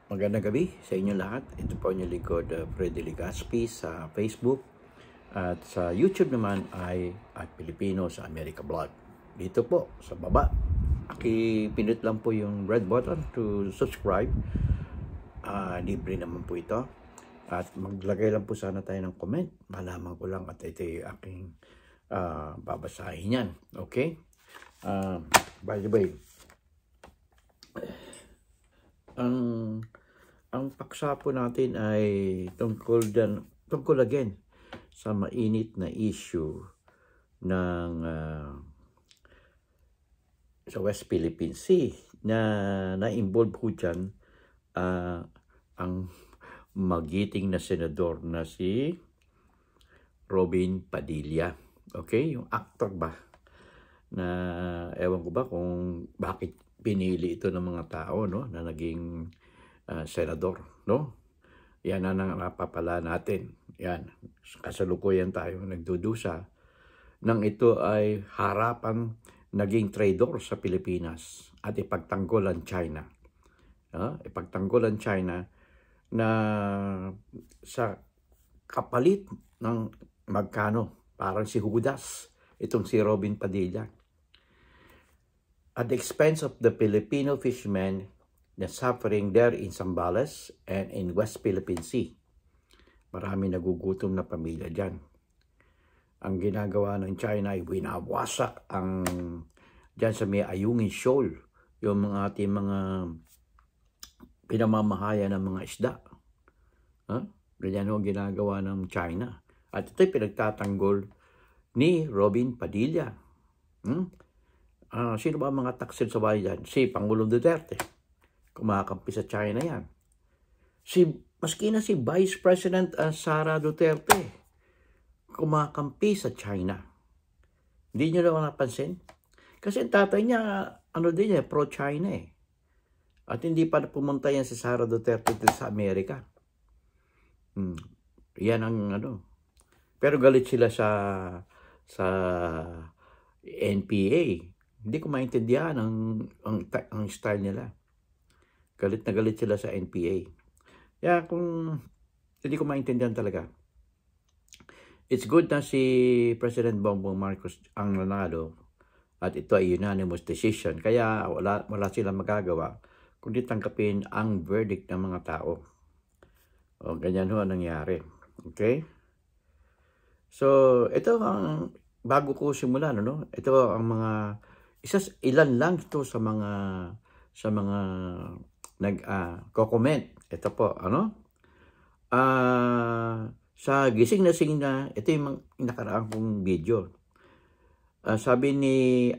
Magandang gabi sa inyo lahat. Ito po ang inyong likod, Freddy Ligaspi sa Facebook. At sa YouTube naman ay at Pilipino sa America Vlog. Dito po sa baba, pinit lang po yung red button to subscribe. Libre naman po ito. At maglagay lang po sana tayo ng comment. Malaman ko lang at ito yung aking babasahin yan. Okay? By the way, ang paksa po natin ay tungkol again sa mainit na issue ng sa West Philippine Sea na involve po dyan ang magiting na senador na si Robin Padilla. Okay? Yung actor ba? Na ewan ko ba kung bakit pinili ito ng mga tao, no, na naging senador, no? Yan ang napapala natin. Yan, kasalukuyan tayo nagdudusa nang ito ay harapan naging traitor sa Pilipinas at ipagtanggol ang China. Ipagtanggol ang China na sa kapalit ng magkano, parang si Judas, itong si Robin Padilla. At the expense of the Filipino fishermen na suffering there in Zambales and in West Philippine Sea. Marami nagugutom na pamilya dyan. Ang ginagawa ng China ay winawasak ang dyan sa may Ayungin Shoal, yung mga ating mga pinamamahaya ng mga isda. Ganyan ang ginagawa ng China. At ito'y pinagtatanggol ni Robin Padilla. Sino ba ang mga taksil sa bayan? Si Pangulong Duterte. Kumakampi sa China yan. Maski na si Vice President Sara Duterte, kumakampi sa China. Hindi nyo naman napansin? Kasi ang tatay niya, pro-China eh. At hindi pa pumunta yan si Sara Duterte sa Amerika. Yan ang Pero galit sila sa NPA. Hindi ko maintindihan ang style nila. Galit na galit sila sa NPA. Kaya kung hindi ko maintindihan talaga. It's good na si President Bongbong Marcos ang nanalo at ito ay unanimous decision. Kaya wala silang magagawa kundi tanggapin ang verdict ng mga tao. Ganyan ho ang nangyari. Okay? So, ito ang bago ko simulan, ito ang mga ilan lang ito sa mga nag-comment. Ito po, sa gising na, ito yung nakaraan kong video. Sabi ni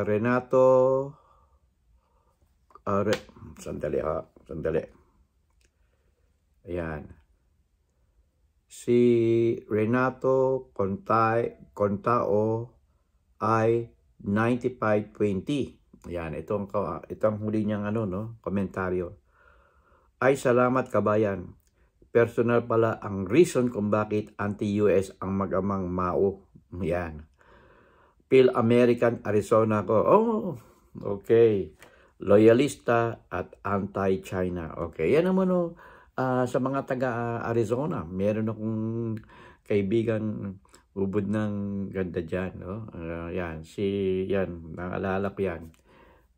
Renato, sandali. Ayan. Si Renato Contao ay 9520. Ayan, itong huli niyang komentaryo. Ay salamat kabayan. Personal pala ang reason kung bakit anti-US ang mag-amang Mao. Ayan. Phil American Arizona ko. Oh, okay. Loyalista at anti-China. Okay, yan naman sa mga taga-Arizona. Meron akong kaibigan ubod ng ganda dyan. Yan, naalala ko yan.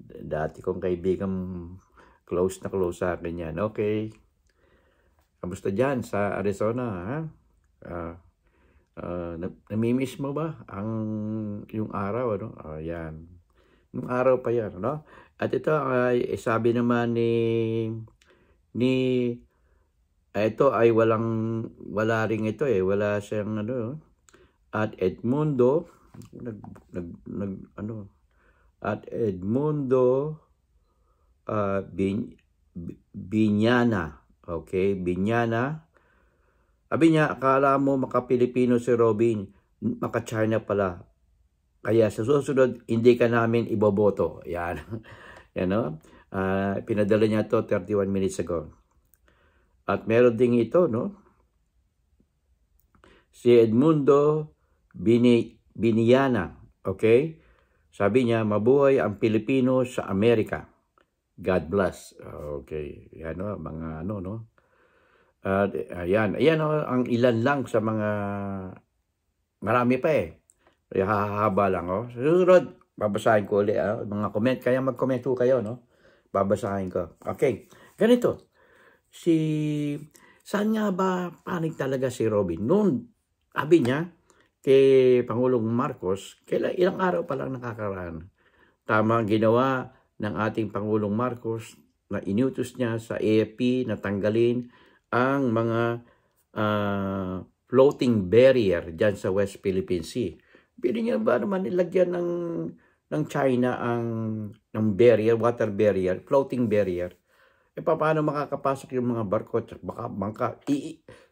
Dati kong kaibigan close sa akin yan. Okay. Kamusta dyan sa Arizona? Namimiss mo ba yung araw? Yan. Yung araw pa yan. At ito ay sabi naman ito ay wala rin ito eh. Wala siyang At Edmundo at Edmundo Binyana. Okay, Binyana. Sabi niya, akala mo maka-Pilipino si Robin, maka-China pala. Kaya sa susunod, hindi ka namin iboboto. Yan. Pinadala niya to 31 minutes ago. At meron ding ito, si Edmundo Biniana. Okay? Sabi niya, mabuhay ang Pilipino sa Amerika. God bless. Okay. Yan o, mga ano, no? Ayan. Ayan o, ang ilan lang sa mga, marami pa eh. Kaya hahaba lang o. Susunod, babasahin ko ulit mga comment. Kaya mag-comment po kayo, no? Babasahin ko. Okay. Ganito. Saan nga ba panig talaga si Robin? Noon, sabi niya, kay Pangulong Marcos, ilang araw pa lang nakakaraan. Tama ang ginawa ng ating Pangulong Marcos na inutos niya sa AFP na tanggalin ang mga floating barrier dyan sa West Philippine Sea. Pili niya ba naman ilagyan ng China ng barrier, water barrier, floating barrier? Paano makakapasok yung mga barko at baka bangka?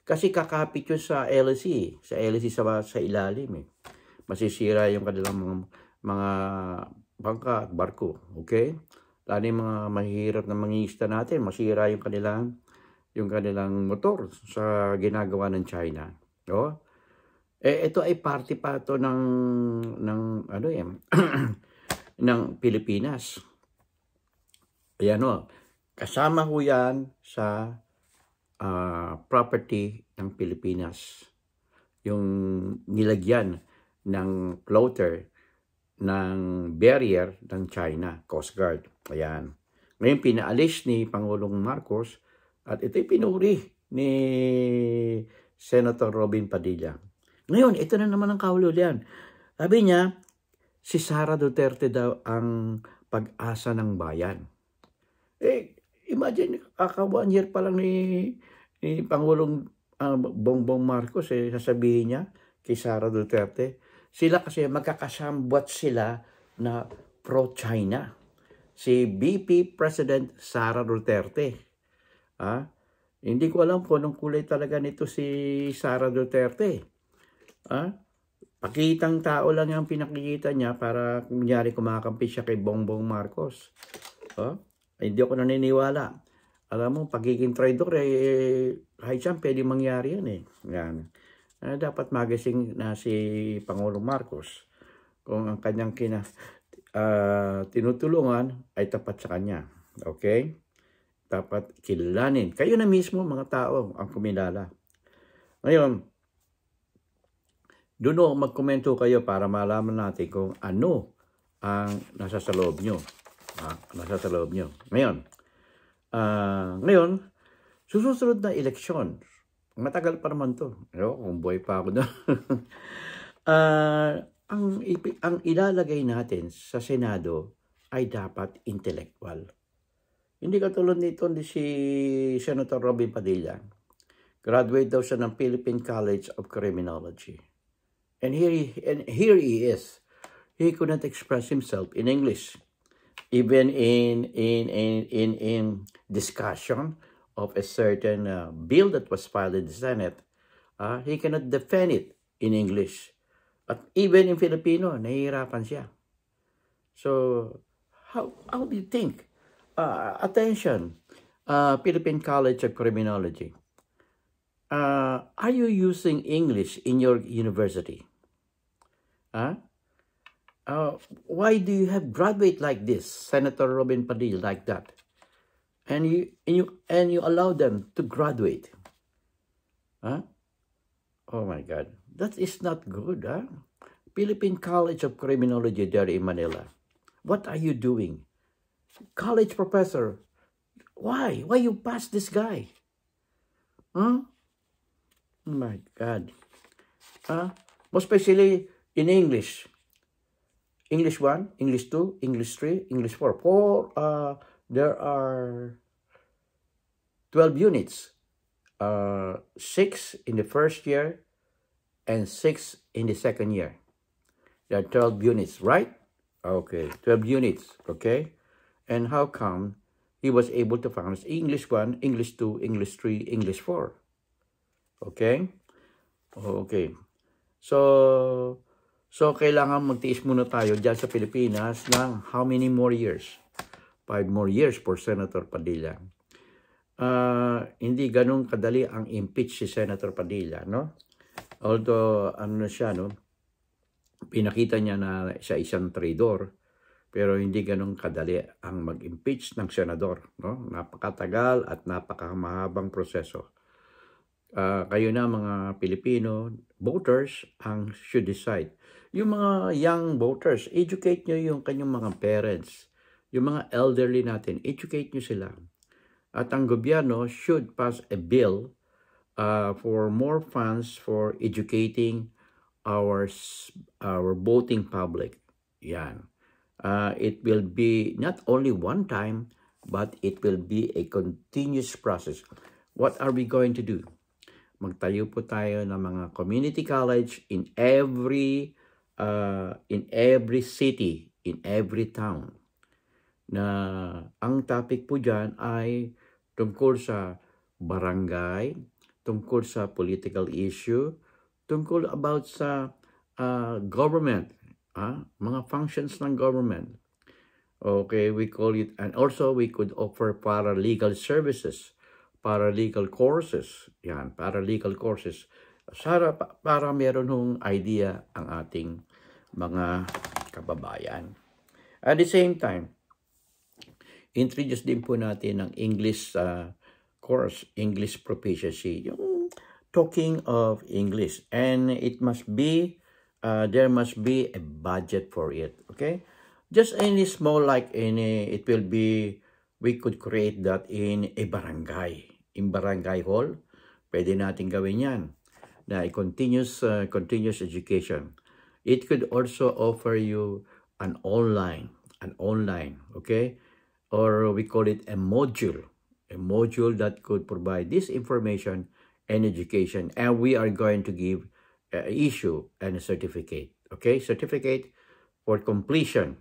Kasi kakapit yun sa LSE, sa ilalim eh. Masisira yung kanilang mga bangka at barko, okay? Lalo yung mga mahihirap na mangingisda natin, masira yung kanilang motor sa ginagawa ng China. Oh? Ito ay parte pa to ng ano ng Pilipinas. Ayan o. Kasama ho yan sa property ng Pilipinas. Yung nilagyan ng floater ng barrier ng China, Coast Guard. Ayan. Ngayon, pinaalis ni Pangulong Marcos at ito'y pinuri ni Senator Robin Padilla. Ngayon, ito na naman ang kahulugan. Sabi niya, si Sara Duterte daw ang pag-asa ng bayan. Imagine, 1 year pa lang ni Pangulong Bongbong Marcos, sasabihin niya kay Sara Duterte, sila kasi magkakasambwat sila na pro-China. Si VP President Sara Duterte. Hindi ko alam kung anong kulay talaga nito si Sara Duterte. Pakitang tao lang yung pinakikita niya para kunyari kumakampi siya kay Bongbong Marcos. Hindi ako naniniwala. Alam mo, pagiging traidor, kahit saan pwede mangyari yan eh. Yan. Dapat magising na si Pangulong Marcos kung ang kanyang tinutulungan ay tapat sa kanya. Okay? Dapat kilalanin. Kayo na mismo, mga tao, ang kumilala. Ngayon, doon magkomento kayo para malaman natin kung ano ang nasa sa loob nyo. Nasa sa loob nyo. Ngayon, susunod na eleksyon. Matagal pa naman to. Kung buhay pa ako doon. Ang ilalagay natin sa Senado ay dapat intellectual. Hindi katulad nito si Senator Robin Padilla. Graduate daw siya ng Philippine College of Criminology. And here he is. He could not express himself in English. Even in discussion of a certain bill that was filed in the Senate, he cannot defend it in English. At even in Filipino, nahihirapan siya. So, how do you think? Attention, Philippine College of Criminology. Are you using English in your university? Why do you have graduate like this, Senator Robin Padilla, like that? And you allow them to graduate? Oh my God, that is not good. Philippine College of Criminology there in Manila. What are you doing? College professor, why you pass this guy? Oh my God. Most especially in English. English 1, English 2, English 3, English 4. There are 12 units. 6 in the first year and 6 in the second year. There are 12 units, right? Okay, 12 units, okay? And how come he was able to find English 1, English 2, English 3, English 4? Okay? Okay. So kailangan magtiis muna tayo dyan sa Pilipinas ng how many more years? 5 more years for Senator Padilla. Hindi ganun kadali ang impeach si Senator Padilla, no? Although, ano siya, no? Pinakita niya na siya isang traidor. Pero hindi ganun kadali ang mag-impeach ng senador. No? Napakatagal at napakamahabang proseso. Kayo na mga Pilipino voters ang should decide. Yung mga young voters, educate nyo yung kanyang mga parents. Yung mga elderly natin, educate nyo sila. At ang gobyerno should pass a bill for more funds for educating our voting public. Yan. It will be not only one time, but it will be a continuous process. What are we going to do? Magtayo po tayo ng mga community college in every city, in every town. Na ang topic po dyan ay tungkol sa barangay, tungkol sa political issue, tungkol about sa government, mga functions ng government. Okay, we call it, and also we could offer paralegal services, paralegal courses. Yan, paralegal courses. Para meron hong idea ang ating mga kababayan. At the same time, introduce din po natin ang English course, English proficiency. Yung talking of English. And it must be, there must be a budget for it. Okay? Just any small, like it will be, we could create that in a barangay. In barangay hall, pwede natin gawin yan. Na a continuous education. It could also offer you an online, okay? Or we call it a module that could provide this information and education. And we are going to give issue and a certificate, okay? Certificate for completion.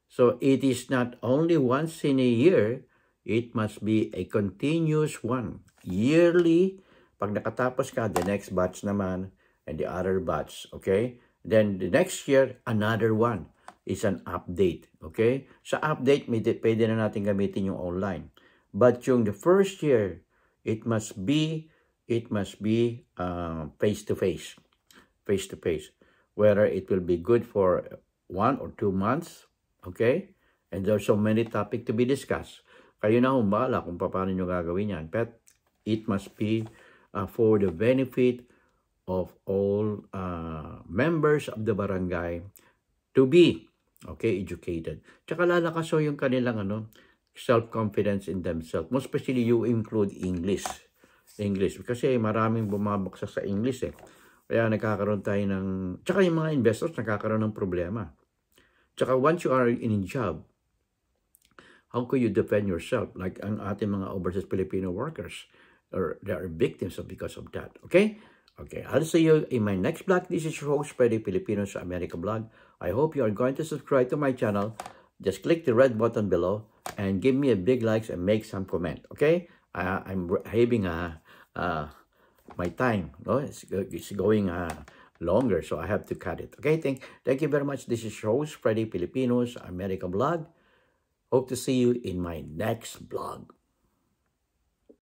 So it is not only once in a year, it must be a continuous one. Yearly, pag nakatapos ka, the next batch naman, and the other batch, okay? Then the next year, another one is an update, okay? Sa update, pwede na natin gamitin yung online. But yung the first year, it must be face-to-face, whether it will be good for 1 or 2 months, okay? And there's so many topics to be discussed. Kayo na humbala kung paano nyo gagawin yan. But it must be for the benefit of all members of the barangay to be, okay, educated. Tsaka lalakas yung kanilang self-confidence in themselves. Most especially you include English. Kasi maraming bumabaksak sa English eh. Kaya nagkakaroon tayo ng, tsaka yung mga investors nagkakaroon ng problema. Tsaka once you are in a job, how could you defend yourself? Like ang ating mga overseas Filipino workers, or they are victims because of that. Okay? Okay, I'll see you in my next vlog. This is your host, Freddy Filipino sa America Vlog. I hope you are going to subscribe to my channel. Just click the red button below and give me a big likes and make some comment. Okay? I'm having my time. No? It's going longer, so I have to cut it. Okay? Thank you very much. This is your host, Freddy Filipinos, America Vlog. Hope to see you in my next vlog.